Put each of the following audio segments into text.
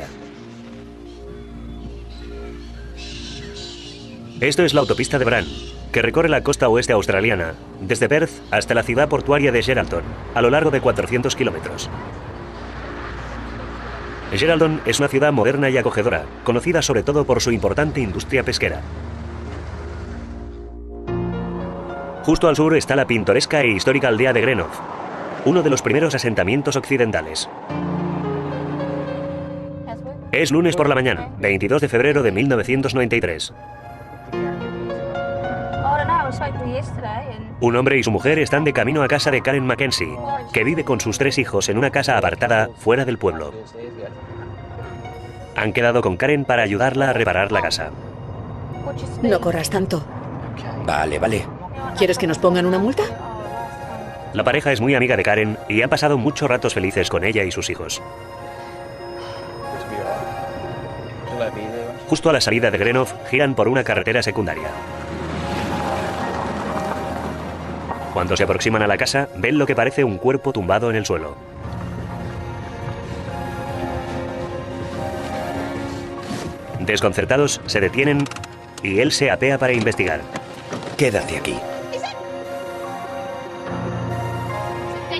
cerca. Esto es la autopista de Bran, que recorre la costa oeste australiana, desde Perth hasta la ciudad portuaria de Geraldton, a lo largo de 400 kilómetros. Geraldton es una ciudad moderna y acogedora, conocida sobre todo por su importante industria pesquera. Justo al sur está la pintoresca e histórica aldea de Greenough, uno de los primeros asentamientos occidentales. Es lunes por la mañana, 22 de febrero de 1993. Un hombre y su mujer están de camino a casa de Karen Mackenzie, que vive con sus 3 hijos en una casa apartada fuera del pueblo. Han quedado con Karen para ayudarla a reparar la casa. No corras tanto. Vale, vale. ¿Quieres que nos pongan una multa? La pareja es muy amiga de Karen y han pasado muchos ratos felices con ella y sus hijos. Justo a la salida de Greenough giran por una carretera secundaria. Cuando se aproximan a la casa, ven lo que parece un cuerpo tumbado en el suelo. Desconcertados, se detienen y él se apea para investigar. Quédate aquí.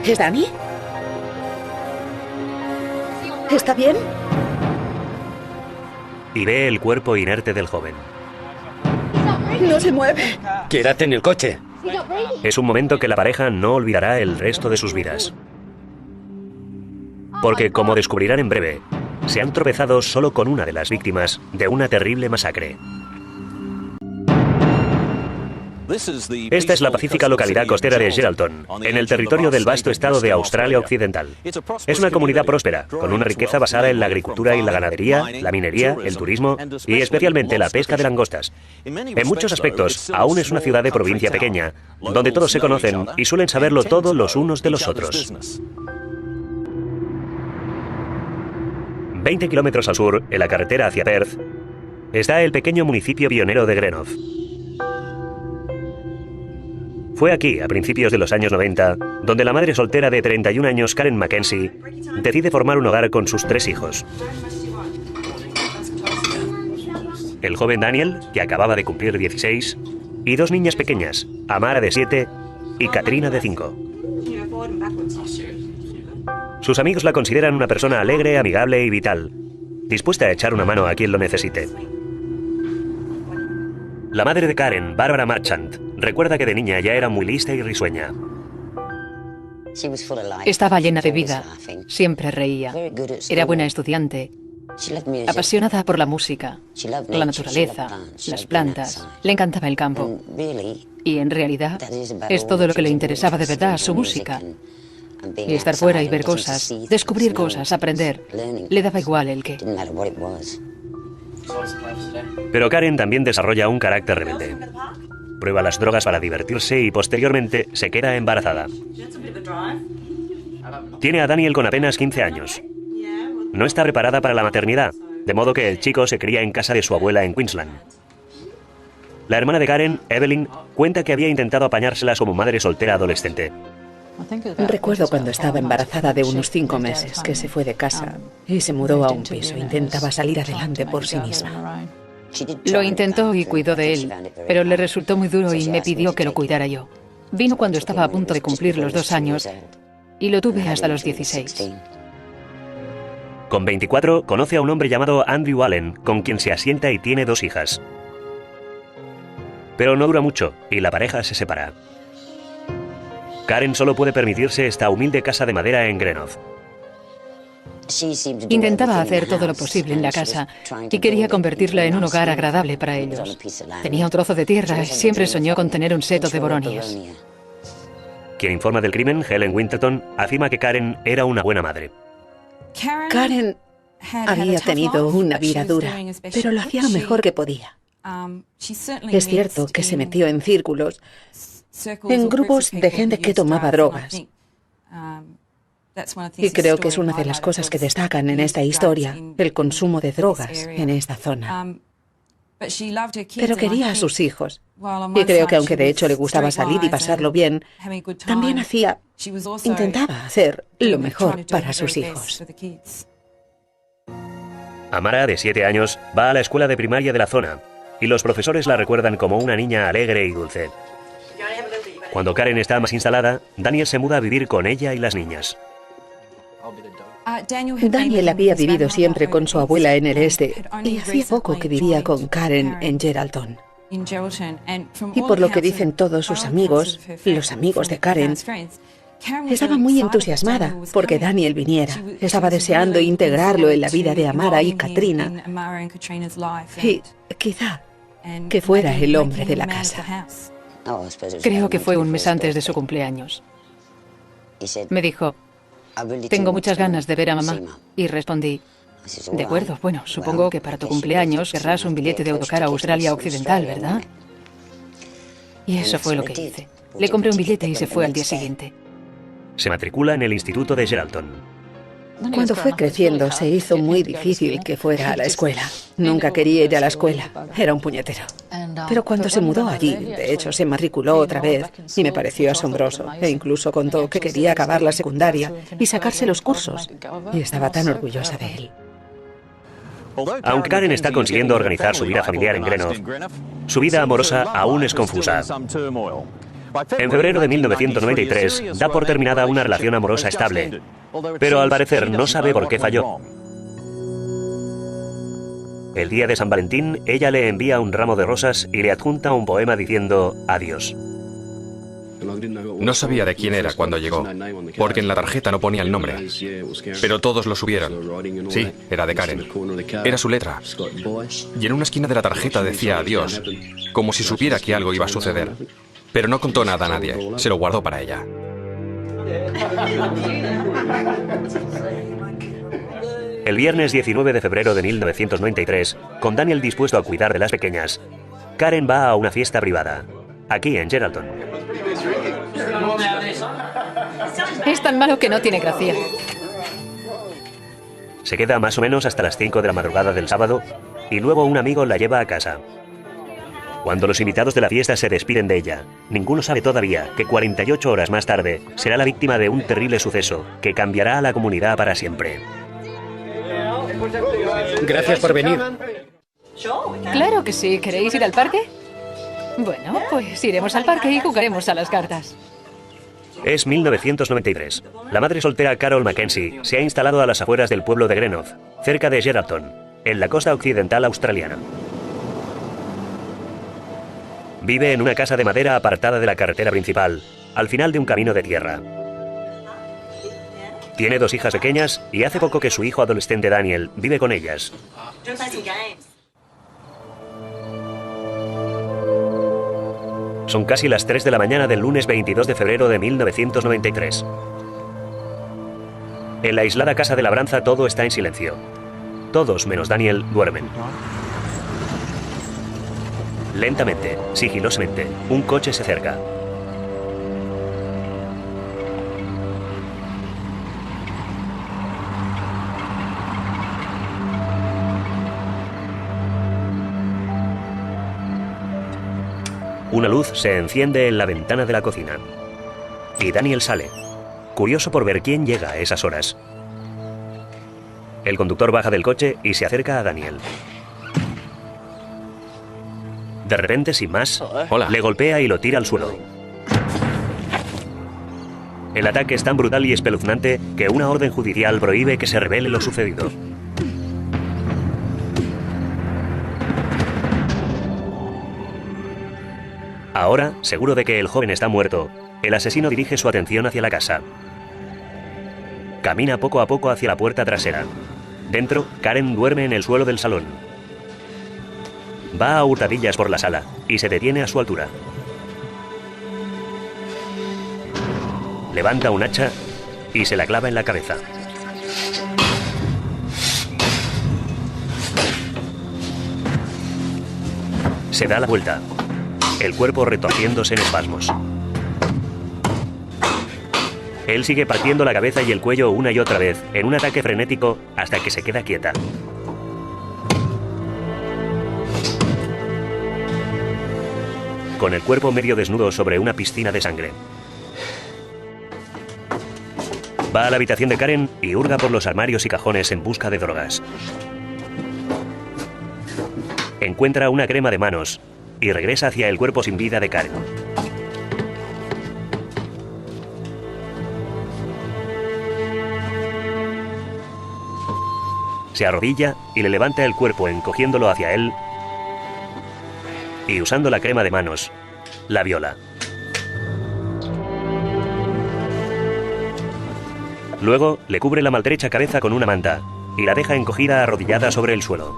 ¿Es Danny? ¿Está bien? Y ve el cuerpo inerte del joven. No se mueve. Quédate en el coche. Es un momento que la pareja no olvidará el resto de sus vidas. Porque, como descubrirán en breve, se han tropezado solo con una de las víctimas de una terrible masacre. Esta es la pacífica localidad costera de Geraldton, en el territorio del vasto estado de Australia Occidental. Es una comunidad próspera, con una riqueza basada en la agricultura y la ganadería, la minería, el turismo y especialmente la pesca de langostas. En muchos aspectos, aún es una ciudad de provincia pequeña, donde todos se conocen y suelen saberlo todo los unos de los otros. 20 kilómetros al sur, en la carretera hacia Perth, está el pequeño municipio pionero de Greenough. Fue aquí, a principios de los años 90, donde la madre soltera de 31 años, Karen Mackenzie, decide formar un hogar con sus 3 hijos. El joven Daniel, que acababa de cumplir 16, y 2 niñas pequeñas, Amara de 7 y Katrina de 5. Sus amigos la consideran una persona alegre, amigable y vital, dispuesta a echar una mano a quien lo necesite. La madre de Karen, Barbara Marchant, recuerda que de niña ya era muy lista y risueña. Estaba llena de vida, siempre reía. Era buena estudiante, apasionada por la música, la naturaleza, las plantas. Le encantaba el campo. Y en realidad es todo lo que le interesaba de verdad, su música. Y estar fuera y ver cosas, descubrir cosas, aprender. Le daba igual el qué. Pero Karen también desarrolla un carácter rebelde. Prueba las drogas para divertirse y posteriormente se queda embarazada. Tiene a Daniel con apenas 15 años. No está preparada para la maternidad, de modo que el chico se cría en casa de su abuela en Queensland. La hermana de Karen, Evelyn, cuenta que había intentado apañárselas como madre soltera adolescente. Recuerdo cuando estaba embarazada de unos 5 meses, que se fue de casa y se mudó a un piso. Intentaba salir adelante por sí misma. Lo intentó y cuidó de él, pero le resultó muy duro y me pidió que lo cuidara yo. Vino cuando estaba a punto de cumplir los 2 años y lo tuve hasta los 16. Con 24, conoce a un hombre llamado Andrew Allen, con quien se asienta y tiene 2 hijas. Pero no dura mucho y la pareja se separa. Karen solo puede permitirse esta humilde casa de madera en Greenough. Intentaba hacer todo lo posible en la casa y quería convertirla en un hogar agradable para ellos. Tenía un trozo de tierra y siempre soñó con tener un seto de boronios. Quien informa del crimen, Helen Winterton, afirma que Karen era una buena madre. Karen había tenido una vida dura, pero lo hacía lo mejor que podía. Es cierto que se metió en círculos, en grupos de gente que tomaba drogas. Y creo que es una de las cosas que destacan en esta historia, el consumo de drogas en esta zona. Pero quería a sus hijos. Y creo que aunque de hecho le gustaba salir y pasarlo bien, también intentaba hacer lo mejor para sus hijos. Amara, de 7 años, va a la escuela de primaria de la zona y los profesores la recuerdan como una niña alegre y dulce. Cuando Karen está más instalada, Daniel se muda a vivir con ella y las niñas. Daniel había vivido siempre con su abuela en el este y hacía poco que vivía con Karen en Geraldton. Y por lo que dicen todos sus amigos, los amigos de Karen, estaba muy entusiasmada porque Daniel viniera. Estaba deseando integrarlo en la vida de Amara y Katrina. Y quizá que fuera el hombre de la casa. Creo que fue un mes antes de su cumpleaños. Me dijo, tengo muchas ganas de ver a mamá. Y respondí, de acuerdo, bueno, supongo que para tu cumpleaños querrás un billete de autocar a Australia Occidental, ¿verdad? Y eso fue lo que hice. Le compré un billete y se fue al día siguiente. Se matricula en el instituto de Geraldton. Cuando fue creciendo se hizo muy difícil que fuera a la escuela. Nunca quería ir a la escuela. Era un puñetero. Pero cuando se mudó allí, de hecho se matriculó otra vez y me pareció asombroso. E incluso contó que quería acabar la secundaria y sacarse los cursos. Y estaba tan orgullosa de él. Aunque Karen está consiguiendo organizar su vida familiar en Greenough, su vida amorosa aún es confusa. En febrero de 1993 da por terminada una relación amorosa estable, pero al parecer no sabe por qué falló. El día de San Valentín, ella le envía un ramo de rosas y le adjunta un poema diciendo adiós. No sabía de quién era cuando llegó, porque en la tarjeta no ponía el nombre, pero todos lo subieron. Sí, era de Karen. Era su letra. Y en una esquina de la tarjeta decía adiós, como si supiera que algo iba a suceder. Pero no contó nada a nadie, se lo guardó para ella. El viernes 19 de febrero de 1993, con Daniel dispuesto a cuidar de las pequeñas, Karen va a una fiesta privada, aquí en Geraldton. Es tan malo que no tiene gracia. Se queda más o menos hasta las 5 de la madrugada del sábado y luego un amigo la lleva a casa. Cuando los invitados de la fiesta se despiden de ella, ninguno sabe todavía que 48 horas más tarde será la víctima de un terrible suceso que cambiará a la comunidad para siempre. Gracias por venir. Claro que sí. ¿Queréis ir al parque? Bueno, pues iremos al parque y jugaremos a las cartas. Es 1993. La madre soltera Carol Mackenzie se ha instalado a las afueras del pueblo de Greenough, cerca de Geraldton, en la costa occidental australiana. Vive en una casa de madera apartada de la carretera principal, al final de un camino de tierra. Tiene 2 hijas pequeñas y hace poco que su hijo adolescente Daniel vive con ellas. Son casi las 3 de la mañana del lunes 22 de febrero de 1993. En la aislada casa de labranza todo está en silencio. Todos, menos Daniel, duermen. Lentamente, sigilosamente, un coche se acerca. Una luz se enciende en la ventana de la cocina. Y Daniel sale, curioso por ver quién llega a esas horas. El conductor baja del coche y se acerca a Daniel. De repente, sin más, Hola. le golpea y lo tira al suelo. El ataque es tan brutal y espeluznante que una orden judicial prohíbe que se revele lo sucedido. Ahora, seguro de que el joven está muerto, el asesino dirige su atención hacia la casa. Camina poco a poco hacia la puerta trasera. Dentro, Karen duerme en el suelo del salón. Va a hurtadillas por la sala y se detiene a su altura. Levanta un hacha y se la clava en la cabeza. Se da la vuelta, el cuerpo retorciéndose en espasmos. Él sigue partiendo la cabeza y el cuello una y otra vez en un ataque frenético hasta que se queda quieta. Con el cuerpo medio desnudo sobre una piscina de sangre. Va a la habitación de Karen y hurga por los armarios y cajones en busca de drogas. encuentra una crema de manos y regresa hacia el cuerpo sin vida de Karen. Se arrodilla y le levanta el cuerpo encogiéndolo hacia él y usando la crema de manos, la viola. Luego le cubre la maltrecha cabeza con una manta y la deja encogida arrodillada sobre el suelo.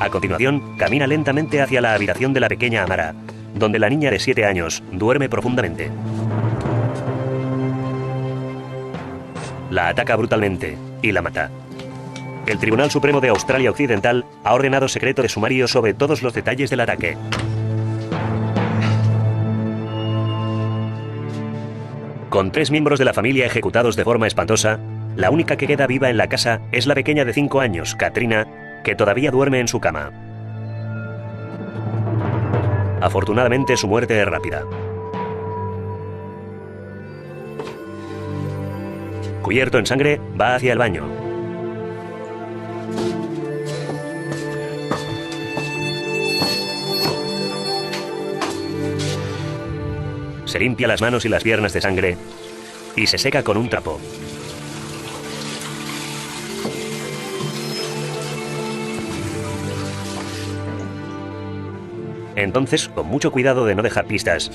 A continuación, camina lentamente hacia la habitación de la pequeña Amara, donde la niña de 7 años duerme profundamente. La ataca brutalmente y la mata. El Tribunal Supremo de Australia Occidental ha ordenado secreto de sumario sobre todos los detalles del ataque. Con 3 miembros de la familia ejecutados de forma espantosa, la única que queda viva en la casa es la pequeña de 5 años, Katrina, que todavía duerme en su cama. Afortunadamente, su muerte es rápida. Cubierto en sangre, va hacia el baño. Se limpia las manos y las piernas de sangre y se seca con un trapo. Entonces, con mucho cuidado de no dejar pistas,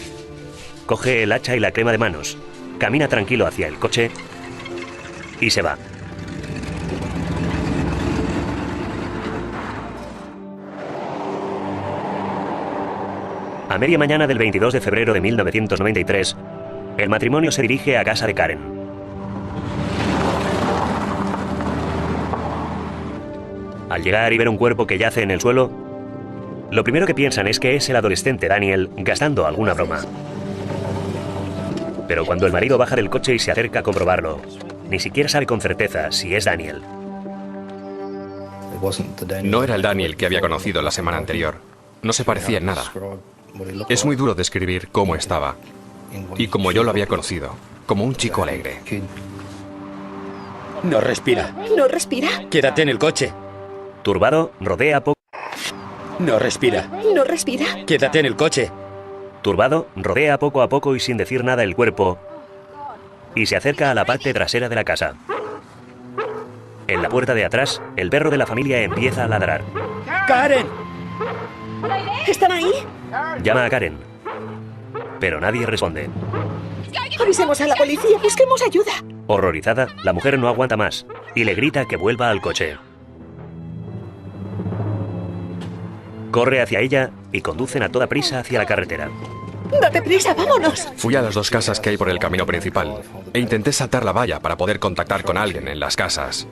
coge el hacha y la crema de manos, camina tranquilo hacia el coche y se va. A media mañana del 22 de febrero de 1993, el matrimonio se dirige a casa de Karen. Al llegar y ver un cuerpo que yace en el suelo, lo primero que piensan es que es el adolescente Daniel gastando alguna broma. Pero cuando el marido baja del coche y se acerca a comprobarlo, ni siquiera sabe con certeza si es Daniel. No era el Daniel que había conocido la semana anterior. No se parecía en nada. Es muy duro describir cómo estaba y como yo lo había conocido, como un chico alegre. No respira. ¿No respira? Quédate en el coche. Turbado, rodea poco. No respira. ¿No respira? Quédate en el coche. Turbado, rodea poco a poco y sin decir nada el cuerpo y se acerca a la parte trasera de la casa. En la puerta de atrás, el perro de la familia empieza a ladrar. ¡Karen! ¿Están ahí? Llama a Karen, pero nadie responde. Avisemos a la policía, busquemos ayuda. Horrorizada, la mujer no aguanta más y le grita que vuelva al coche. Corre hacia ella y conducen a toda prisa hacia la carretera. ¡Date prisa, vámonos! Fui a las 2 casas que hay por el camino principal e intenté saltar la valla para poder contactar con alguien en las casas.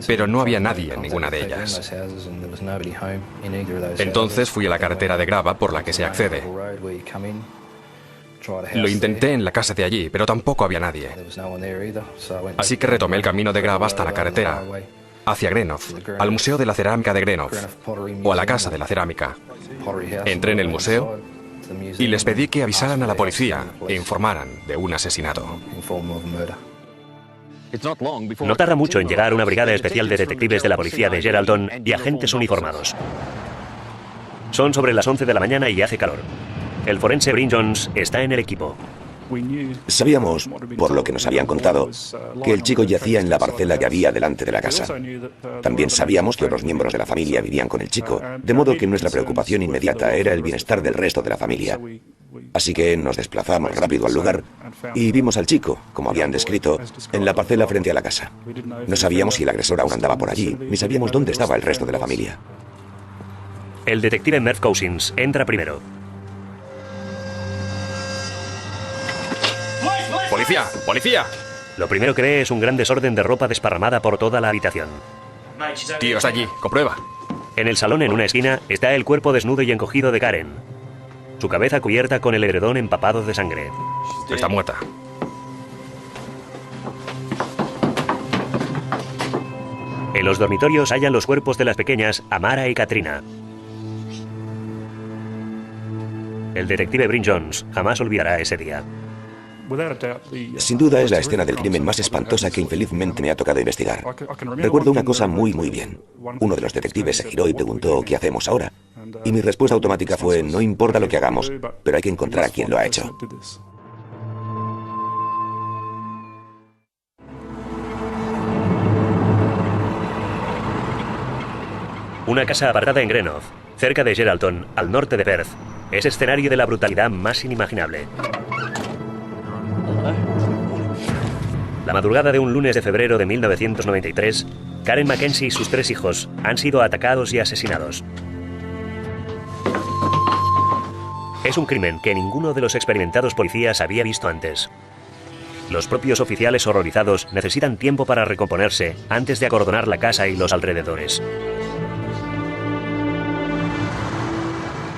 Pero no había nadie en ninguna de ellas. Entonces fui a la carretera de grava por la que se accede. Lo intenté en la casa de allí, pero tampoco había nadie. Así que retomé el camino de grava hasta la carretera, hacia Greenough, al Museo de la Cerámica de Greenough, o a la Casa de la Cerámica. Entré en el museo y les pedí que avisaran a la policía e informaran de un asesinato. No tarda mucho en llegar una brigada especial de detectives de la policía de Geraldton y agentes uniformados. Son sobre las 11 de la mañana y hace calor. El forense Bryn Jones está en el equipo. Sabíamos, por lo que nos habían contado, que el chico yacía en la parcela que había delante de la casa. También sabíamos que otros miembros de la familia vivían con el chico, de modo que nuestra preocupación inmediata era el bienestar del resto de la familia. Así que nos desplazamos rápido al lugar y vimos al chico, como habían descrito, en la parcela frente a la casa. No sabíamos si el agresor aún andaba por allí, ni sabíamos dónde estaba el resto de la familia. El detective Merv Cousins entra primero. ¡Policía! ¡Policía! Lo primero que ve es un gran desorden de ropa desparramada por toda la habitación. Tío, está allí. Comprueba. En el salón, en una esquina, está el cuerpo desnudo y encogido de Karen. Su cabeza cubierta con el edredón empapado de sangre. Está muerta. En los dormitorios hallan los cuerpos de las pequeñas Amara y Katrina. El detective Bryn Jones jamás olvidará ese día. Sin duda es la escena del crimen más espantosa que infelizmente me ha tocado investigar. Recuerdo una cosa muy bien. Uno de los detectives se giró y preguntó ¿qué hacemos ahora? Y mi respuesta automática fue no importa lo que hagamos, pero hay que encontrar a quien lo ha hecho. Una casa apartada en Greenock, cerca de Geraldton, al norte de Perth, es escenario de la brutalidad más inimaginable. La madrugada de un lunes de febrero de 1993, Karen Mackenzie y sus 3 hijos han sido atacados y asesinados. Es un crimen que ninguno de los experimentados policías había visto antes. Los propios oficiales horrorizados necesitan tiempo para recomponerse antes de acordonar la casa y los alrededores.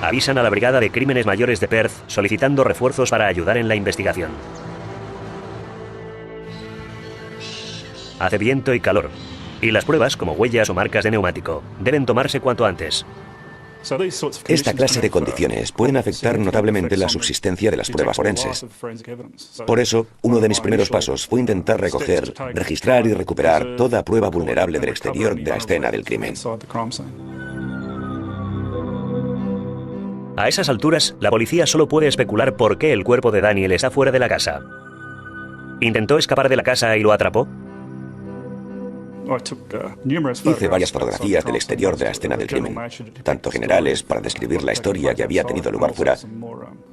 Avisan a la Brigada de Crímenes Mayores de Perth solicitando refuerzos para ayudar en la investigación. Hace viento y calor, y las pruebas, como huellas o marcas de neumático, deben tomarse cuanto antes. Esta clase de condiciones pueden afectar notablemente la subsistencia de las pruebas forenses. Por eso, uno de mis primeros pasos fue intentar recoger, registrar y recuperar toda prueba vulnerable del exterior de la escena del crimen. A esas alturas, la policía solo puede especular por qué el cuerpo de Daniel está fuera de la casa. ¿Intentó escapar de la casa y lo atrapó? Hice varias fotografías del exterior de la escena del crimen, tanto generales para describir la historia que había tenido lugar fuera,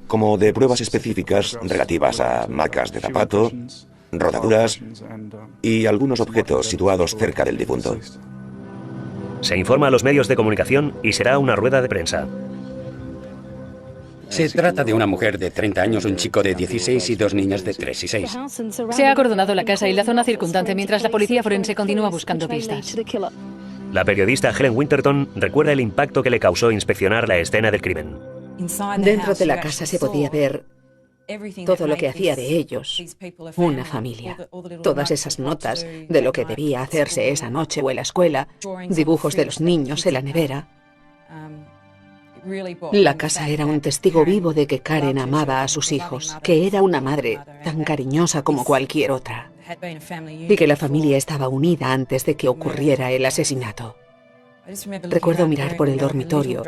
como de pruebas específicas relativas a marcas de zapato, rodaduras y algunos objetos situados cerca del difunto. Se informa a los medios de comunicación y será una rueda de prensa. Se trata de una mujer de 30 años, un chico de 16 y 2 niñas de 3 y 6. Se ha acordonado la casa y la zona circundante mientras la policía forense continúa buscando pistas. La periodista Helen Winterton recuerda el impacto que le causó inspeccionar la escena del crimen. Dentro de la casa se podía ver todo lo que hacía de ellos una familia. Todas esas notas de lo que debía hacerse esa noche o en la escuela, dibujos de los niños en la nevera. La casa era un testigo vivo de que Karen amaba a sus hijos, que era una madre tan cariñosa como cualquier otra, y que la familia estaba unida antes de que ocurriera el asesinato. Recuerdo mirar por el dormitorio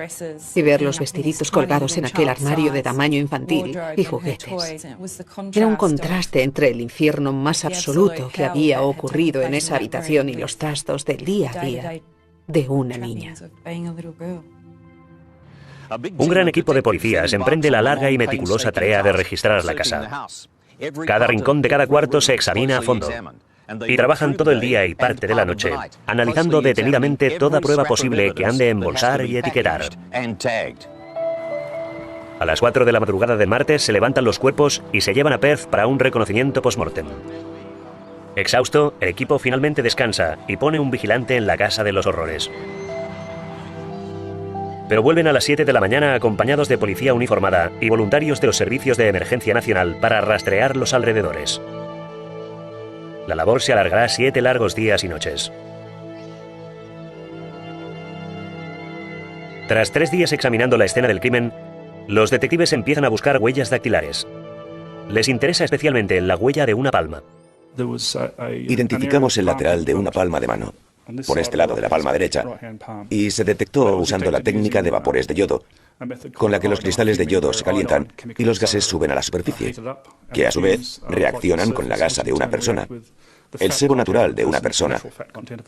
y ver los vestiditos colgados en aquel armario de tamaño infantil y juguetes. Era un contraste entre el infierno más absoluto que había ocurrido en esa habitación y los trastos del día a día de una niña. Un gran equipo de policías emprende la larga y meticulosa tarea de registrar la casa. Cada rincón de cada cuarto se examina a fondo y trabajan todo el día y parte de la noche, analizando detenidamente toda prueba posible que han de embolsar y etiquetar. A las 4 de la madrugada del martes se levantan los cuerpos y se llevan a Perth para un reconocimiento post-mortem. Exhausto, el equipo finalmente descansa y pone un vigilante en la casa de los horrores. Pero vuelven a las 7 de la mañana acompañados de policía uniformada y voluntarios de los servicios de emergencia nacional para rastrear los alrededores. La labor se alargará 7 largos días y noches. Tras 3 días examinando la escena del crimen, los detectives empiezan a buscar huellas dactilares. Les interesa especialmente la huella de una palma. Identificamos el lateral de una palma de mano, por este lado de la palma derecha, y se detectó usando la técnica de vapores de yodo, con la que los cristales de yodo se calientan y los gases suben a la superficie, que a su vez reaccionan con la gasa de una persona, el sebo natural de una persona,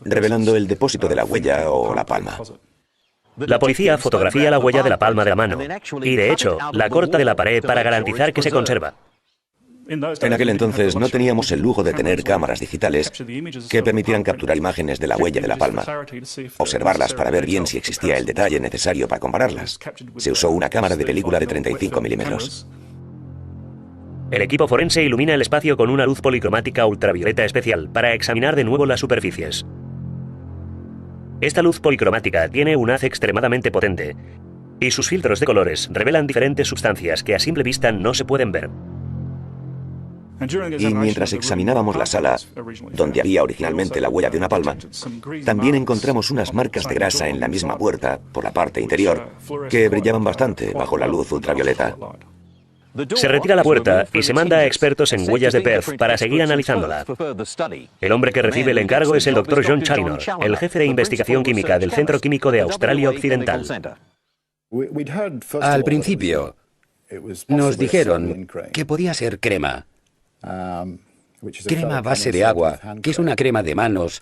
revelando el depósito de la huella o la palma. La policía fotografía la huella de la palma de la mano y, de hecho, la corta de la pared para garantizar que se conserva. En aquel entonces no teníamos el lujo de tener cámaras digitales que permitieran capturar imágenes de la huella de la palma, observarlas para ver bien si existía el detalle necesario para compararlas. Se usó una cámara de película de 35 milímetros. El equipo forense ilumina el espacio con una luz policromática ultravioleta especial para examinar de nuevo las superficies. Esta luz policromática tiene un haz extremadamente potente y sus filtros de colores revelan diferentes sustancias que a simple vista no se pueden ver. Y mientras examinábamos la sala, donde había originalmente la huella de una palma, también encontramos unas marcas de grasa en la misma puerta, por la parte interior, que brillaban bastante bajo la luz ultravioleta. Se retira la puerta y se manda a expertos en huellas de Perth para seguir analizándola. El hombre que recibe el encargo es el Dr. John Challinor, el jefe de investigación química del Centro Químico de Australia Occidental. Al principio nos dijeron que podía ser crema. Crema a base de agua, que es una crema de manos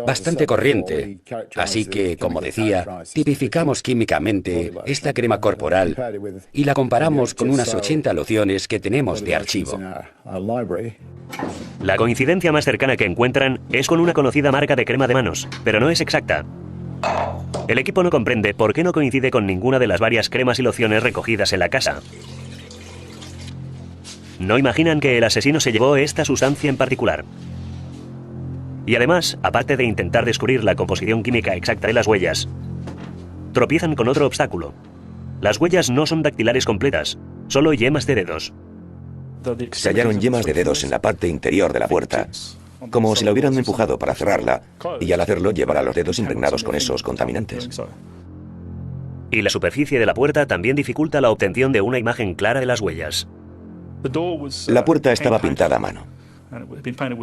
bastante corriente. Así que, como decía, tipificamos químicamente esta crema corporal y la comparamos con unas 80 lociones que tenemos de archivo. La coincidencia más cercana que encuentran es con una conocida marca de crema de manos, pero no es exacta. El equipo no comprende por qué no coincide con ninguna de las varias cremas y lociones recogidas en la casa. No imaginan que el asesino se llevó esta sustancia en particular. Y además, aparte de intentar descubrir la composición química exacta de las huellas, tropiezan con otro obstáculo. Las huellas no son dactilares completas, solo yemas de dedos. Se hallaron yemas de dedos en la parte interior de la puerta, como si la hubieran empujado para cerrarla, y al hacerlo llevara los dedos impregnados con esos contaminantes. Y la superficie de la puerta también dificulta la obtención de una imagen clara de las huellas. La puerta estaba pintada a mano.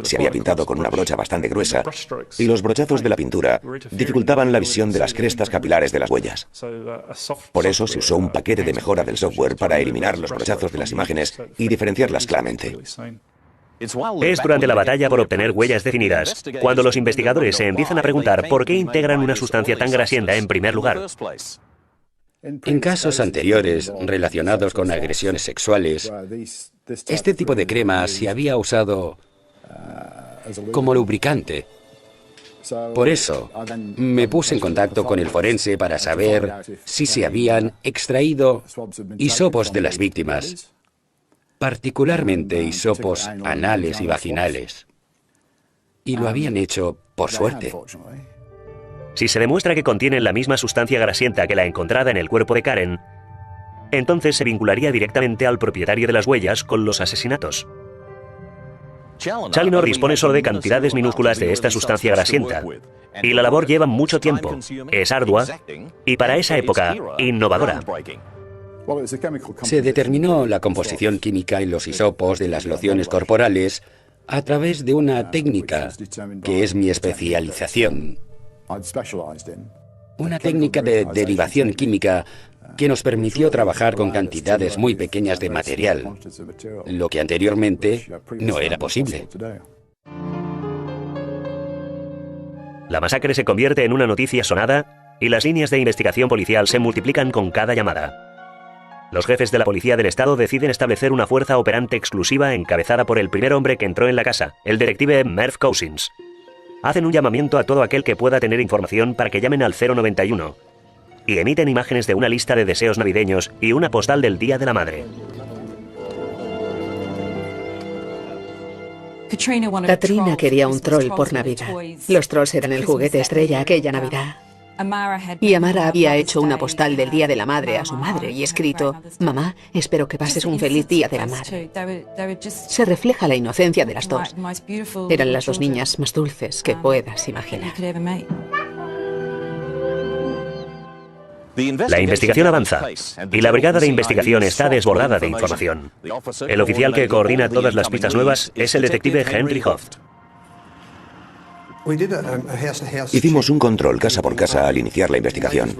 Se había pintado con una brocha bastante gruesa, y los brochazos de la pintura dificultaban la visión de las crestas capilares de las huellas. Por eso se usó un paquete de mejora del software para eliminar los brochazos de las imágenes y diferenciarlas claramente. Es durante la batalla por obtener huellas definidas cuando los investigadores se empiezan a preguntar por qué integran una sustancia tan grasienta en primer lugar. En casos anteriores relacionados con agresiones sexuales, este tipo de crema se había usado como lubricante. Por eso, me puse en contacto con el forense para saber si se habían extraído hisopos de las víctimas, particularmente hisopos anales y vaginales. Y lo habían hecho por suerte. Si se demuestra que contienen la misma sustancia grasienta que la encontrada en el cuerpo de Karen, entonces se vincularía directamente al propietario de las huellas con los asesinatos. Challinor dispone solo de cantidades minúsculas de esta sustancia grasienta, y la labor lleva mucho tiempo, es ardua y para esa época innovadora. Se determinó la composición química en los hisopos de las lociones corporales a través de una técnica que es mi especialización. Una técnica de derivación química que nos permitió trabajar con cantidades muy pequeñas de material, lo que anteriormente no era posible. La masacre se convierte en una noticia sonada y las líneas de investigación policial se multiplican con cada llamada. Los jefes de la policía del estado deciden establecer una fuerza operante exclusiva encabezada por el primer hombre que entró en la casa, el detective Merv Cousins. Hacen un llamamiento a todo aquel que pueda tener información para que llamen al 091 y emiten imágenes de una lista de deseos navideños y una postal del Día de la Madre. Katrina quería un troll por Navidad. Los trolls eran el juguete estrella aquella Navidad. Y Amara había hecho una postal del Día de la Madre a su madre y escrito: «Mamá, espero que pases un feliz Día de la Madre». Se refleja la inocencia de las dos. Eran las dos niñas más dulces que puedas imaginar. La investigación avanza y la brigada de investigación está desbordada de información. El oficial que coordina todas las pistas nuevas es el detective Henry Hoft. Hicimos un control casa por casa al iniciar la investigación.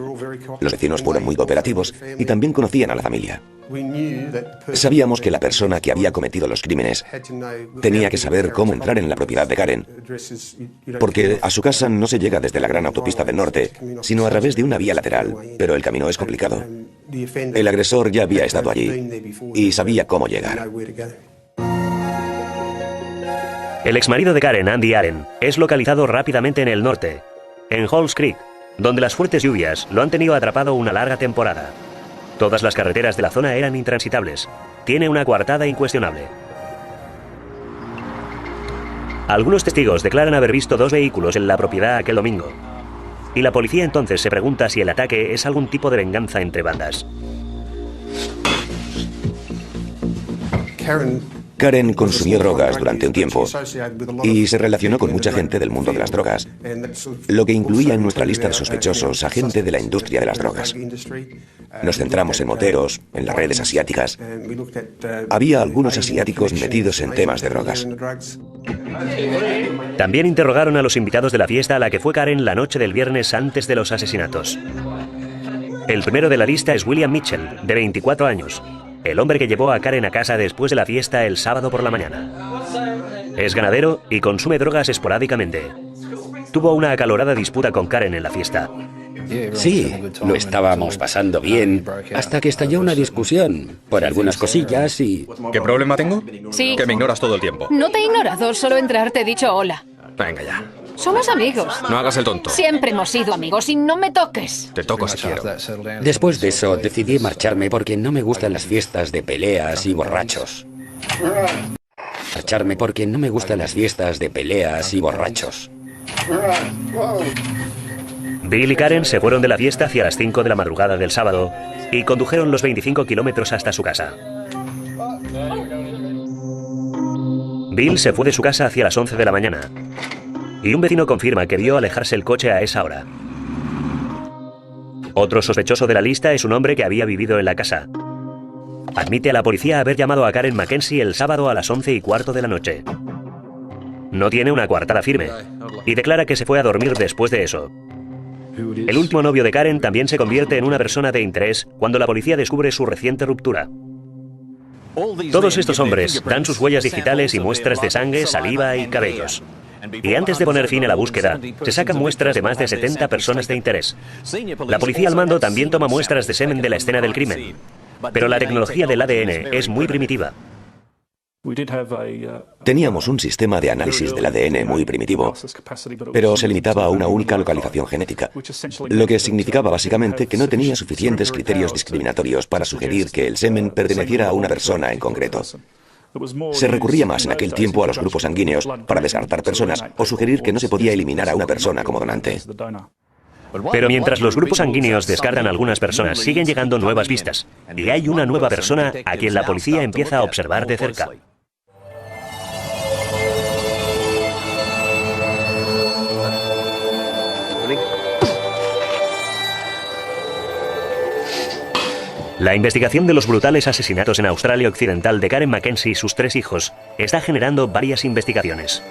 Los vecinos fueron muy cooperativos y también conocían a la familia. Sabíamos que la persona que había cometido los crímenes tenía que saber cómo entrar en la propiedad de Karen, porque a su casa no se llega desde la gran autopista del norte, sino a través de una vía lateral, pero el camino es complicado. El agresor ya había estado allí y sabía cómo llegar. El exmarido de Karen, Andy Aren, es localizado rápidamente en el norte, en Halls Creek, donde las fuertes lluvias lo han tenido atrapado una larga temporada. Todas las carreteras de la zona eran intransitables. Tiene una coartada incuestionable. Algunos testigos declaran haber visto 2 vehículos en la propiedad aquel domingo. Y la policía entonces se pregunta si el ataque es algún tipo de venganza entre bandas. Karen consumió drogas durante un tiempo y se relacionó con mucha gente del mundo de las drogas, lo que incluía en nuestra lista de sospechosos a gente de la industria de las drogas. Nos centramos en moteros, en las redes asiáticas. Había algunos asiáticos metidos en temas de drogas. También interrogaron a los invitados de la fiesta a la que fue Karen la noche del viernes antes de los asesinatos. El primero de la lista es William Mitchell, de 24 años. El hombre que llevó a Karen a casa después de la fiesta el sábado por la mañana. Es ganadero y consume drogas esporádicamente. Tuvo una acalorada disputa con Karen en la fiesta. Sí, lo estábamos pasando bien, hasta que estalló una discusión por algunas cosillas y... ¿Qué problema tengo? Sí. Que me ignoras todo el tiempo. No te he ignorado, solo entrar te he dicho hola. Venga ya. Somos amigos. No hagas el tonto. Siempre hemos sido amigos y no me toques. Te toco si quiero. Después de eso decidí marcharme porque no me gustan las fiestas de peleas y borrachos. Marcharme porque no me gustan las fiestas de peleas y borrachos. Bill y Karen se fueron de la fiesta hacia las 5 de la madrugada del sábado y condujeron los 25 kilómetros hasta su casa. Bill se fue de su casa hacia las 11 de la mañana y un vecino confirma que vio alejarse el coche a esa hora. Otro sospechoso de la lista es un hombre que había vivido en la casa. Admite a la policía haber llamado a Karen Mackenzie el sábado a las 11:15 de la noche. No tiene una coartada firme y declara que se fue a dormir después de eso. El último novio de Karen también se convierte en una persona de interés cuando la policía descubre su reciente ruptura. Todos estos hombres dan sus huellas digitales y muestras de sangre, saliva y cabellos. Y antes de poner fin a la búsqueda, se sacan muestras de más de 70 personas de interés. La policía al mando también toma muestras de semen de la escena del crimen. Pero la tecnología del ADN es muy primitiva. Teníamos un sistema de análisis del ADN muy primitivo, pero se limitaba a una única localización genética, lo que significaba básicamente que no tenía suficientes criterios discriminatorios para sugerir que el semen perteneciera a una persona en concreto. Se recurría más en aquel tiempo a los grupos sanguíneos para descartar personas o sugerir que no se podía eliminar a una persona como donante. Pero mientras los grupos sanguíneos descartan a algunas personas, siguen llegando nuevas pistas. Y hay una nueva persona a quien la policía empieza a observar de cerca. La investigación de los brutales asesinatos en Australia Occidental de Karen Mackenzie y sus 3 hijos está generando varias investigaciones.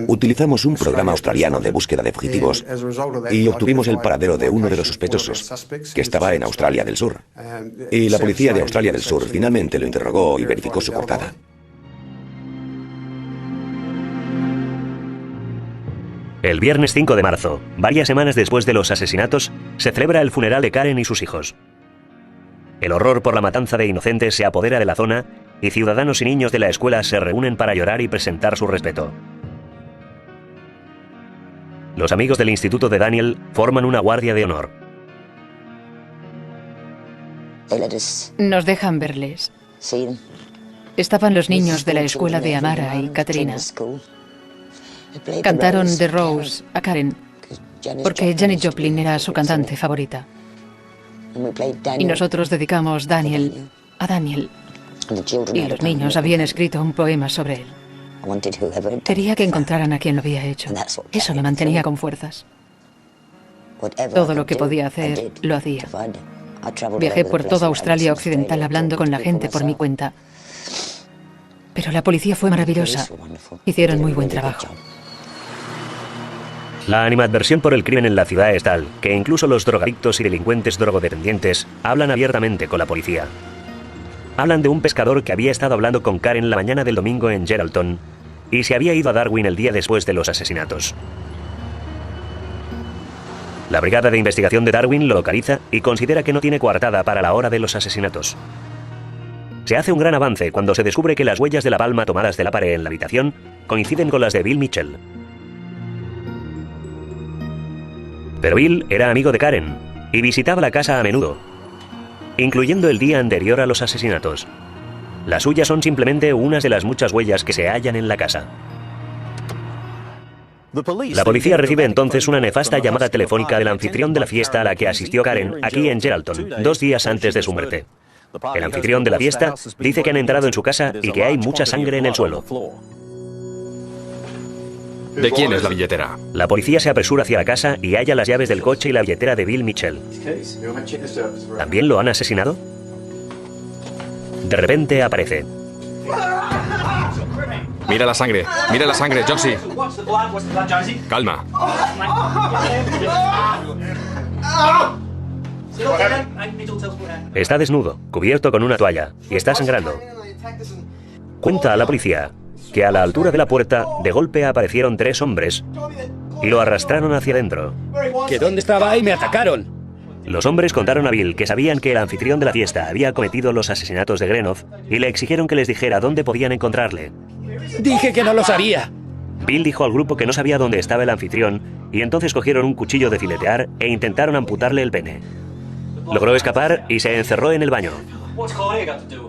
Utilizamos un programa australiano de búsqueda de fugitivos y obtuvimos el paradero de uno de los sospechosos, que estaba en Australia del Sur. Y la policía de Australia del Sur finalmente lo interrogó y verificó su portada. El viernes 5 de marzo, varias semanas después de los asesinatos, se celebra el funeral de Karen y sus hijos. El horror por la matanza de inocentes se apodera de la zona y ciudadanos y niños de la escuela se reúnen para llorar y presentar su respeto. Los amigos del instituto de Daniel forman una guardia de honor. Nos dejan verles. Estaban los niños de la escuela de Amara y Katrina. Cantaron The Rose a Karen, porque Janis Joplin era su cantante favorita. Y nosotros dedicamos Daniel a Daniel. Y los niños habían escrito un poema sobre él. Quería que encontraran a quien lo había hecho. Eso me mantenía con fuerzas. Todo lo que podía hacer, lo hacía. Viajé por toda Australia Occidental hablando con la gente por mi cuenta. Pero la policía fue maravillosa. Hicieron muy buen trabajo. La animadversión por el crimen en la ciudad es tal que incluso los drogadictos y delincuentes drogodependientes hablan abiertamente con la policía. Hablan de un pescador que había estado hablando con Karen la mañana del domingo en Geraldton y se había ido a Darwin el día después de los asesinatos. La brigada de investigación de Darwin lo localiza y considera que no tiene coartada para la hora de los asesinatos. Se hace un gran avance cuando se descubre que las huellas de la palma tomadas de la pared en la habitación coinciden con las de Bill Mitchell. Pero Bill era amigo de Karen y visitaba la casa a menudo, incluyendo el día anterior a los asesinatos. Las suyas son simplemente unas de las muchas huellas que se hallan en la casa. La policía recibe entonces una nefasta llamada telefónica del anfitrión de la fiesta a la que asistió Karen aquí en Geraldton, 2 días antes de su muerte. El anfitrión de la fiesta dice que han entrado en su casa y que hay mucha sangre en el suelo. ¿De quién es la billetera? La policía se apresura hacia la casa y halla las llaves del coche y la billetera de Bill Mitchell. ¿También lo han asesinado? De repente aparece. Mira la sangre, Josie. Calma. Está desnudo, cubierto con una toalla, y está sangrando. Cuenta a la policía que a la altura de la puerta, de golpe aparecieron 3 hombres y lo arrastraron hacia adentro. ¿Que dónde estaba y me atacaron? Los hombres contaron a Bill que sabían que el anfitrión de la fiesta había cometido los asesinatos de Greenough y le exigieron que les dijera dónde podían encontrarle. Dije que no lo sabía. Bill dijo al grupo que no sabía dónde estaba el anfitrión y entonces cogieron un cuchillo de filetear e intentaron amputarle el pene. Logró escapar y se encerró en el baño.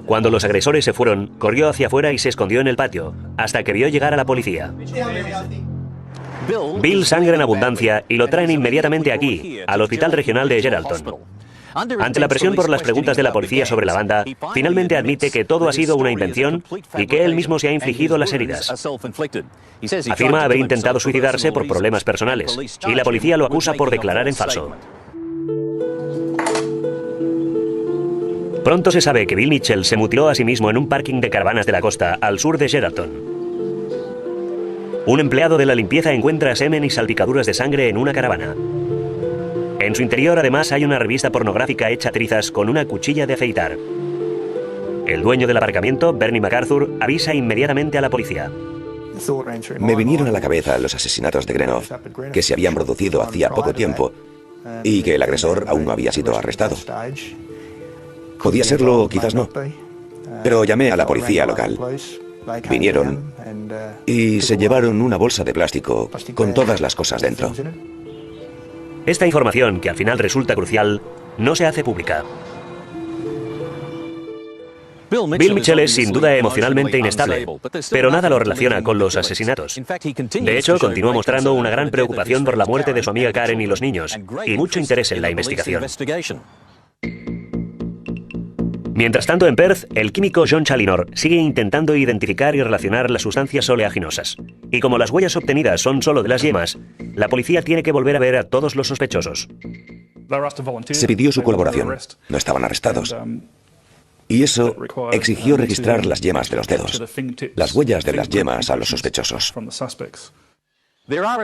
Cuando los agresores se fueron, corrió hacia afuera y se escondió en el patio, hasta que vio llegar a la policía. Bill sangra en abundancia y lo traen inmediatamente aquí, al Hospital Regional de Geraldton. Ante la presión por las preguntas de la policía sobre la banda, finalmente admite que todo ha sido una invención y que él mismo se ha infligido las heridas. Afirma haber intentado suicidarse por problemas personales, y la policía lo acusa por declarar en falso. Pronto se sabe que Bill Mitchell se mutiló a sí mismo en un parking de caravanas de la costa, al sur de Geraldton. Un empleado de la limpieza encuentra semen y salpicaduras de sangre en una caravana. En su interior, además, hay una revista pornográfica hecha trizas con una cuchilla de afeitar. El dueño del aparcamiento, Bernie MacArthur, avisa inmediatamente a la policía. Me vinieron a la cabeza los asesinatos de Greenough, que se habían producido hacía poco tiempo, y que el agresor aún no había sido arrestado. Podía serlo o quizás no, pero llamé a la policía local. Vinieron y se llevaron una bolsa de plástico con todas las cosas dentro. Esta información, que al final resulta crucial, no se hace pública. Bill Mitchell es sin duda emocionalmente inestable, pero nada lo relaciona con los asesinatos. De hecho, continúa mostrando una gran preocupación por la muerte de su amiga Karen y los niños, y mucho interés en la investigación. Mientras tanto, en Perth, el químico John Challinor sigue intentando identificar y relacionar las sustancias oleaginosas. Y como las huellas obtenidas son solo de las yemas, la policía tiene que volver a ver a todos los sospechosos. Se pidió su colaboración. No estaban arrestados. Y eso exigió registrar las yemas de los dedos, las huellas de las yemas a los sospechosos.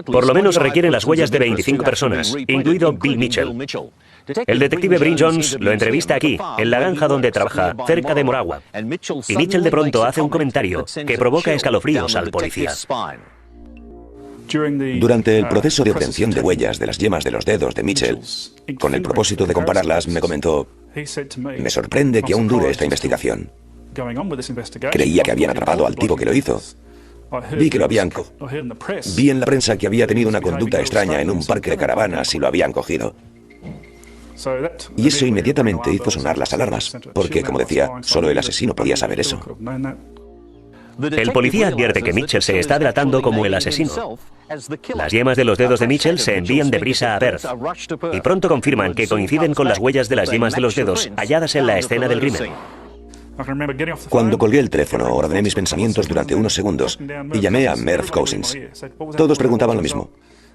Por lo menos requieren las huellas de 25 personas, incluido Bill Mitchell. El detective Bryn Jones lo entrevista aquí, en la granja donde trabaja, cerca de Morawa. Y Mitchell de pronto hace un comentario que provoca escalofríos al policía. Durante el proceso de obtención de huellas de las yemas de los dedos de Mitchell, con el propósito de compararlas, me comentó: me sorprende que aún dure esta investigación. Creía que habían atrapado al tipo que lo hizo. Vi que lo habían Vi en la prensa que había tenido una conducta extraña en un parque de caravanas y lo habían cogido. Y eso inmediatamente hizo sonar las alarmas, porque, como decía, solo el asesino podía saber eso. El policía advierte que Mitchell se está delatando como el asesino. Las yemas de los dedos de Mitchell se envían deprisa a Perth, y pronto confirman que coinciden con las huellas de las yemas de los dedos halladas en la escena del crimen. Cuando colgué el teléfono, ordené mis pensamientos durante unos segundos y llamé a Merv Cousins. Todos preguntaban lo mismo.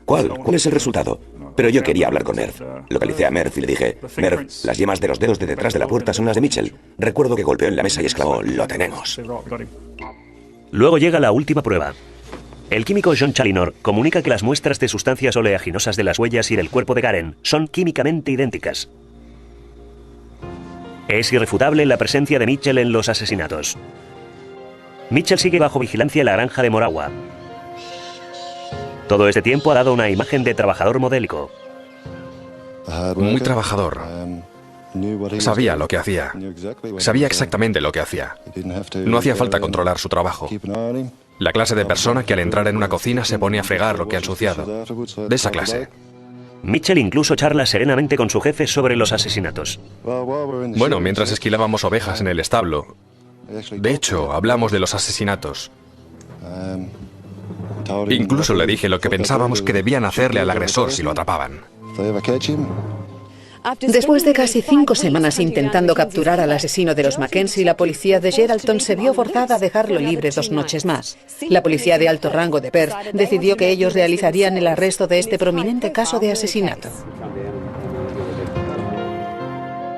¿Cuál es el resultado? Pero yo quería hablar con Merv. Localicé a Merv y le dije: Merv, las yemas de los dedos de detrás de la puerta son las de Mitchell. Recuerdo que golpeó en la mesa y exclamó: ¡lo tenemos! Luego llega la última prueba. El químico John Challinor comunica que las muestras de sustancias oleaginosas de las huellas y del cuerpo de Karen son químicamente idénticas. Es irrefutable la presencia de Mitchell en los asesinatos. Mitchell sigue bajo vigilancia en la granja de Morawa. Todo este tiempo ha dado una imagen de trabajador modélico. Muy trabajador. Sabía lo que hacía. Sabía exactamente lo que hacía. No hacía falta controlar su trabajo. La clase de persona que al entrar en una cocina se pone a fregar lo que ha ensuciado. De esa clase. Mitchell incluso charla serenamente con su jefe sobre los asesinatos. Bueno, mientras esquilábamos ovejas en el establo. De hecho, hablamos de los asesinatos. Incluso le dije lo que pensábamos que debían hacerle al agresor si lo atrapaban. Después de casi 5 semanas intentando capturar al asesino de los Mackenzie, la policía de Geraldton se vio forzada a dejarlo libre 2 noches más. La policía de alto rango de Perth decidió que ellos realizarían el arresto de este prominente caso de asesinato.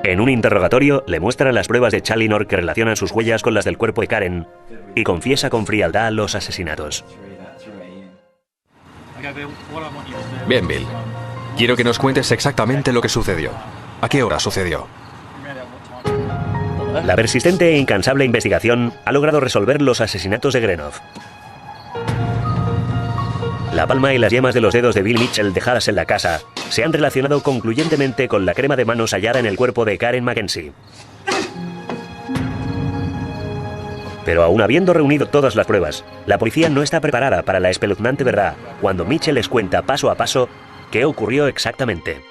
En un interrogatorio le muestran las pruebas de Challinor que relacionan sus huellas con las del cuerpo de Karen y confiesa con frialdad los asesinatos. Bien, Bill. Quiero que nos cuentes exactamente lo que sucedió. ¿A qué hora sucedió? La persistente e incansable investigación ha logrado resolver los asesinatos de Greenough. La palma y las yemas de los dedos de Bill Mitchell dejadas en la casa se han relacionado concluyentemente con la crema de manos hallada en el cuerpo de Karen Mackenzie. Pero aún habiendo reunido todas las pruebas, la policía no está preparada para la espeluznante verdad cuando Mitchell les cuenta paso a paso qué ocurrió exactamente.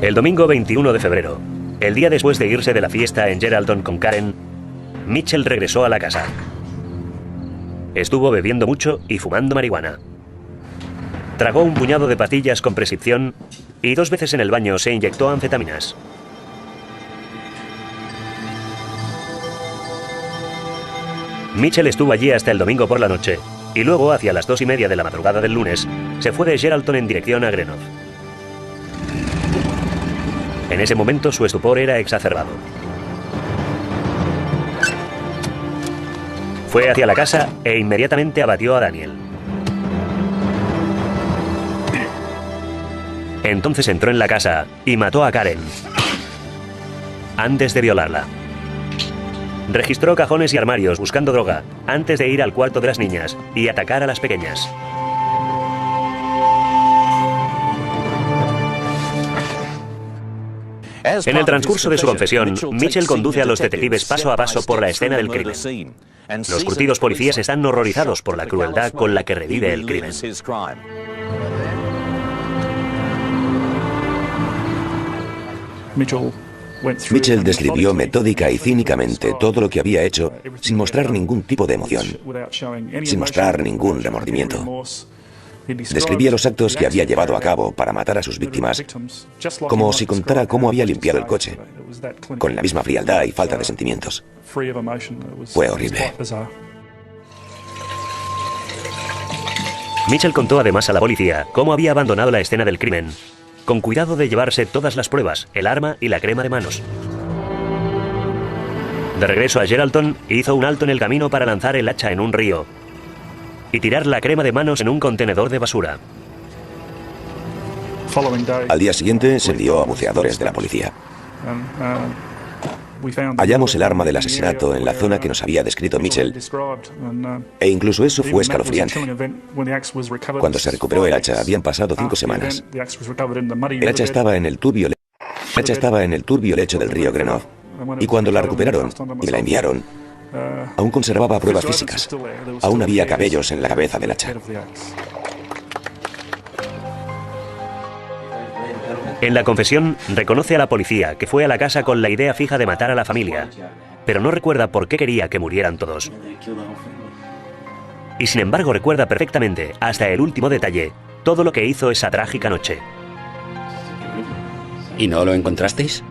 El domingo 21 de febrero, el día después de irse de la fiesta en Geraldton con Karen, Mitchell regresó a la casa. Estuvo bebiendo mucho y fumando marihuana. Tragó un puñado de pastillas con prescripción y 2 veces en el baño se inyectó anfetaminas. Mitchell estuvo allí hasta el domingo por la noche y luego, hacia las 2:30 de la madrugada del lunes, se fue de Geraldton en dirección a Greenough. En ese momento su estupor era exacerbado. Fue hacia la casa e inmediatamente abatió a Daniel. Entonces entró en la casa y mató a Karen antes de violarla. Registró cajones y armarios buscando droga antes de ir al cuarto de las niñas y atacar a las pequeñas. En el transcurso de su confesión, Mitchell conduce a los detectives paso a paso por la escena del crimen. Los curtidos policías están horrorizados por la crueldad con la que revive el crimen. Mitchell describió metódica y cínicamente todo lo que había hecho sin mostrar ningún tipo de emoción, sin mostrar ningún remordimiento. Describía los actos que había llevado a cabo para matar a sus víctimas como si contara cómo había limpiado el coche, con la misma frialdad y falta de sentimientos. Fue horrible. Mitchell contó además a la policía cómo había abandonado la escena del crimen, con cuidado de llevarse todas las pruebas, el arma y la crema de manos. De regreso a Geraldton, hizo un alto en el camino para lanzar el hacha en un río y tirar la crema de manos en un contenedor de basura. Al día siguiente se envió a buceadores de la policía. Hallamos el arma del asesinato en la zona que nos había descrito Mitchell, e incluso eso fue escalofriante. Cuando se recuperó el hacha habían pasado 5 semanas. El hacha estaba en el turbio lecho del río Greenough, y cuando la recuperaron y me la enviaron, aún conservaba pruebas físicas. Aún había cabellos en la cabeza del hacha. En la confesión, reconoce a la policía que fue a la casa con la idea fija de matar a la familia, pero no recuerda por qué quería que murieran todos. Y sin embargo recuerda perfectamente, hasta el último detalle, todo lo que hizo esa trágica noche. ¿Y no lo encontrasteis?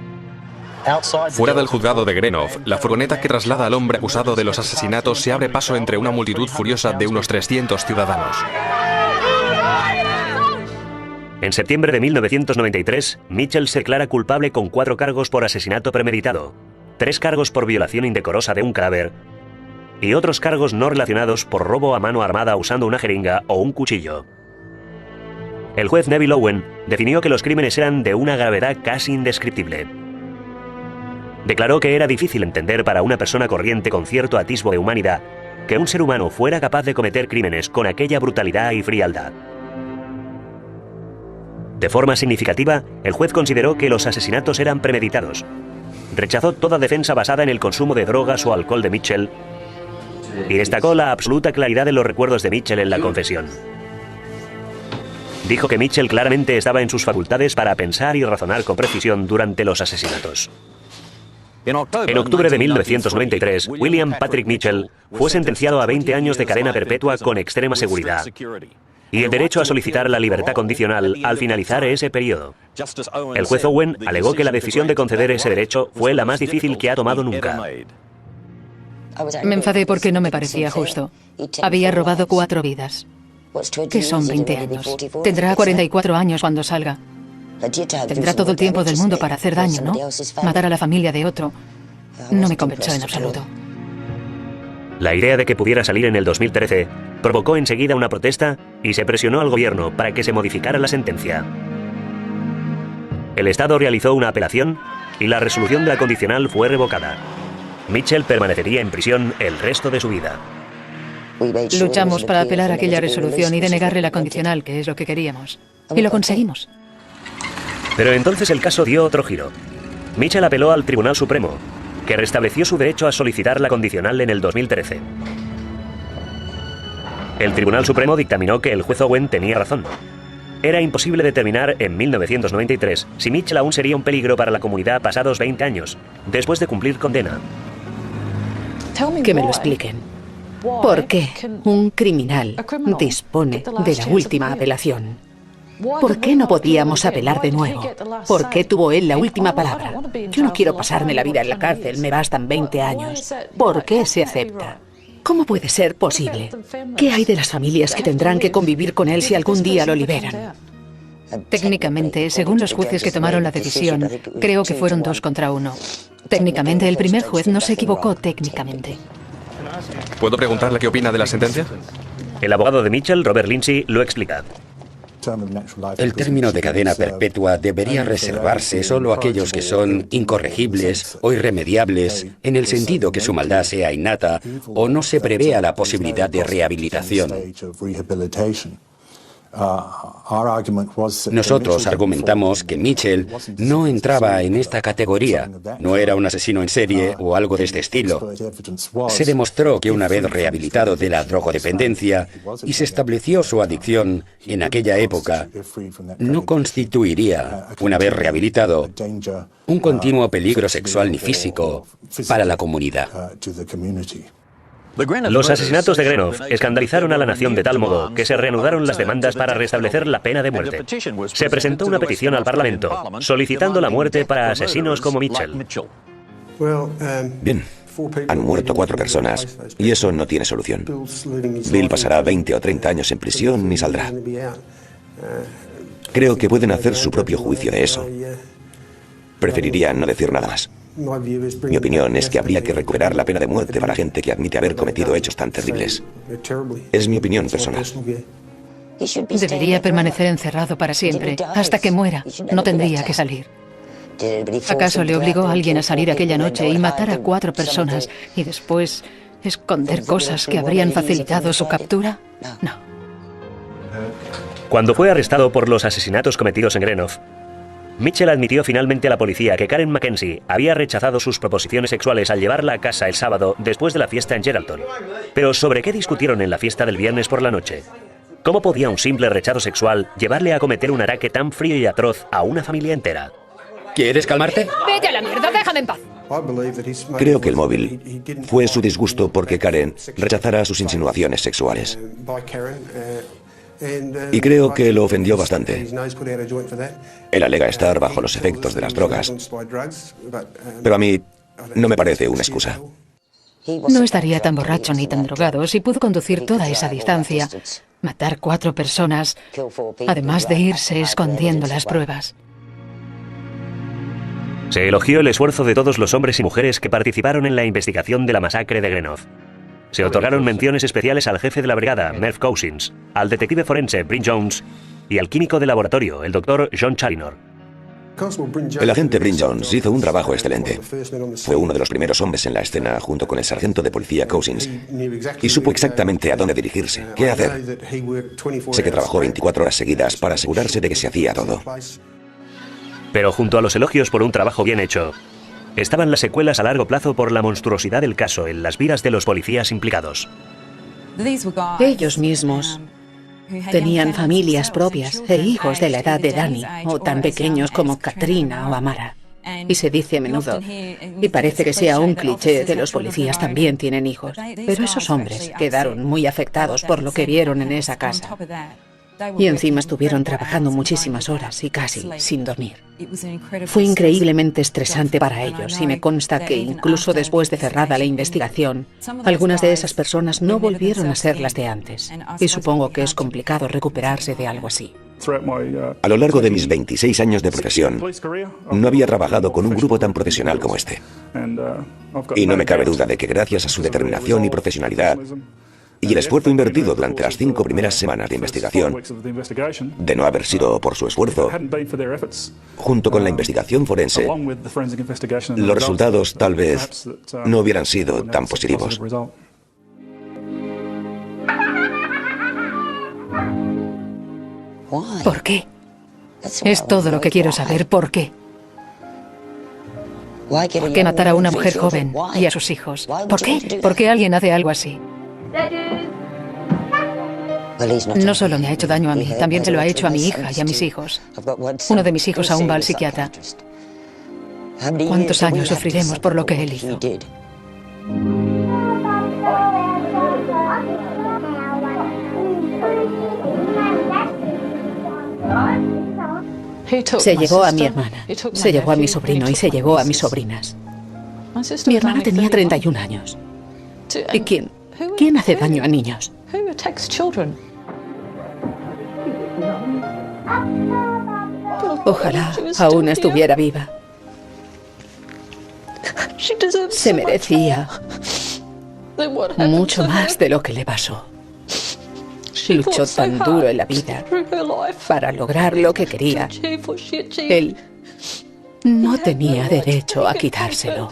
Fuera del juzgado de Greenough, la furgoneta que traslada al hombre acusado de los asesinatos se abre paso entre una multitud furiosa de unos 300 ciudadanos. En septiembre de 1993, Mitchell se declara culpable con 4 cargos por asesinato premeditado, 3 cargos por violación indecorosa de un cadáver y otros cargos no relacionados por robo a mano armada usando una jeringa o un cuchillo. El juez Neville Owen definió que los crímenes eran de una gravedad casi indescriptible. Declaró que era difícil entender para una persona corriente con cierto atisbo de humanidad que un ser humano fuera capaz de cometer crímenes con aquella brutalidad y frialdad. De forma significativa, el juez consideró que los asesinatos eran premeditados. Rechazó toda defensa basada en el consumo de drogas o alcohol de Mitchell y destacó la absoluta claridad de los recuerdos de Mitchell en la confesión. Dijo que Mitchell claramente estaba en sus facultades para pensar y razonar con precisión durante los asesinatos. En octubre de 1993, William Patrick Mitchell fue sentenciado a 20 años de cadena perpetua con extrema seguridad. y el derecho a solicitar la libertad condicional al finalizar ese periodo. El juez Owen alegó que la decisión de conceder ese derecho fue la más difícil que ha tomado nunca. Me enfadé porque no me parecía justo. Había robado 4 vidas. Que son 20 años. Tendrá 44 años cuando salga. Tendrá todo el tiempo del mundo para hacer daño, ¿no? Matar a la familia de otro no me convenció en absoluto. La idea de que pudiera salir en el 2013 provocó enseguida una protesta y se presionó al gobierno para que se modificara la sentencia. El Estado realizó una apelación y la resolución de la condicional fue revocada. Mitchell permanecería en prisión el resto de su vida. Luchamos para apelar a aquella resolución y denegarle la condicional, que es lo que queríamos. Y lo conseguimos. Pero entonces el caso dio otro giro. Mitchell apeló al Tribunal Supremo, que restableció su derecho a solicitar la condicional en el 2013. El Tribunal Supremo dictaminó que el juez Owen tenía razón. Era imposible determinar en 1993 si Mitchell aún sería un peligro para la comunidad pasados 20 años, después de cumplir condena. Que me lo expliquen. ¿Por qué un criminal dispone de la última apelación? ¿Por qué no podíamos apelar de nuevo? ¿Por qué tuvo él la última palabra? Yo no quiero pasarme la vida en la cárcel, me bastan 20 años. ¿Por qué se acepta? ¿Cómo puede ser posible? ¿Qué hay de las familias que tendrán que convivir con él si algún día lo liberan? Técnicamente, según los jueces que tomaron la decisión, creo que fueron 2 contra 1. Técnicamente, el primer juez no se equivocó técnicamente. ¿Puedo preguntarle qué opina de la sentencia? El abogado de Mitchell, Robert Lindsay, lo explica. El término de cadena perpetua debería reservarse solo a aquellos que son incorregibles o irremediables, en el sentido que su maldad sea innata o no se prevea la posibilidad de rehabilitación. Nosotros argumentamos que Mitchell no entraba en esta categoría, no era un asesino en serie o algo de este estilo. Se demostró que una vez rehabilitado de la drogodependencia y se estableció su adicción en aquella época, no constituiría, una vez rehabilitado, un continuo peligro sexual ni físico para la comunidad. Los asesinatos de Greenough escandalizaron a la nación de tal modo que se reanudaron las demandas para restablecer la pena de muerte. Se presentó una petición al Parlamento solicitando la muerte para asesinos como Mitchell. Bien, han muerto 4 personas y eso no tiene solución. Bill pasará 20 o 30 años en prisión y saldrá. Creo que pueden hacer su propio juicio de eso. Preferiría no decir nada más. Mi opinión es que habría que recuperar la pena de muerte para gente que admite haber cometido hechos tan terribles. Es mi opinión personal. Debería permanecer encerrado para siempre, hasta que muera. No tendría que salir. ¿Acaso le obligó a alguien a salir aquella noche y matar a 4 personas y después esconder cosas que habrían facilitado su captura? No. Cuando fue arrestado por los asesinatos cometidos en Greenough, Mitchell admitió finalmente a la policía que Karen Mackenzie había rechazado sus proposiciones sexuales al llevarla a casa el sábado después de la fiesta en Geraldton. Pero ¿sobre qué discutieron en la fiesta del viernes por la noche? ¿Cómo podía un simple rechazo sexual llevarle a cometer un ataque tan frío y atroz a una familia entera? ¿Quieres calmarte? ¡Vete a la mierda! ¡Déjame en paz! Creo que el móvil fue su disgusto porque Karen rechazara sus insinuaciones sexuales. Y creo que lo ofendió bastante. Él alega estar bajo los efectos de las drogas, pero a mí no me parece una excusa. No estaría tan borracho ni tan drogado si pudo conducir toda esa distancia, matar 4 personas, además de irse escondiendo las pruebas. Se elogió el esfuerzo de todos los hombres y mujeres que participaron en la investigación de la masacre de Greenough. Se otorgaron menciones especiales al jefe de la brigada, Merv Cousins, al detective forense, Bryn Jones, y al químico de laboratorio, el doctor John Charinor. El agente Bryn Jones hizo un trabajo excelente. Fue uno de los primeros hombres en la escena junto con el sargento de policía Cousins y supo exactamente a dónde dirigirse, qué hacer. Sé que trabajó 24 horas seguidas para asegurarse de que se hacía todo. Pero junto a los elogios por un trabajo bien hecho, estaban las secuelas a largo plazo por la monstruosidad del caso en las vidas de los policías implicados. Ellos mismos tenían familias propias e hijos de la edad de Danny, o tan pequeños como Katrina o Amara. Y se dice a menudo, y parece que sea un cliché, que los policías también tienen hijos. Pero esos hombres quedaron muy afectados por lo que vieron en esa casa. Y encima estuvieron trabajando muchísimas horas y casi sin dormir. Fue increíblemente estresante para ellos y me consta que incluso después de cerrada la investigación, algunas de esas personas no volvieron a ser las de antes. Y supongo que es complicado recuperarse de algo así. A lo largo de mis 26 años de profesión, no había trabajado con un grupo tan profesional como este. Y no me cabe duda de que gracias a su determinación y profesionalidad, y el esfuerzo invertido durante las 5 primeras semanas de investigación, de no haber sido por su esfuerzo, junto con la investigación forense, los resultados tal vez no hubieran sido tan positivos. ¿Por qué? Es todo lo que quiero saber. ¿Por qué? ¿Por qué matar a una mujer joven y a sus hijos? ¿Por qué? ¿Por qué alguien hace algo así? No solo me ha hecho daño a mí, también se lo ha hecho a mi hija y a mis hijos. Uno de mis hijos aún va al psiquiatra. ¿Cuántos años sufriremos por lo que él hizo? Se llevó a mi hermana, se llevó a mi sobrino y se llevó a mis sobrinas. Mi hermana tenía 31 años. ¿Y quién hace daño a niños? Ojalá aún estuviera viva. Se merecía mucho más de lo que le pasó. Luchó tan duro en la vida para lograr lo que quería. Él no tenía derecho a quitárselo.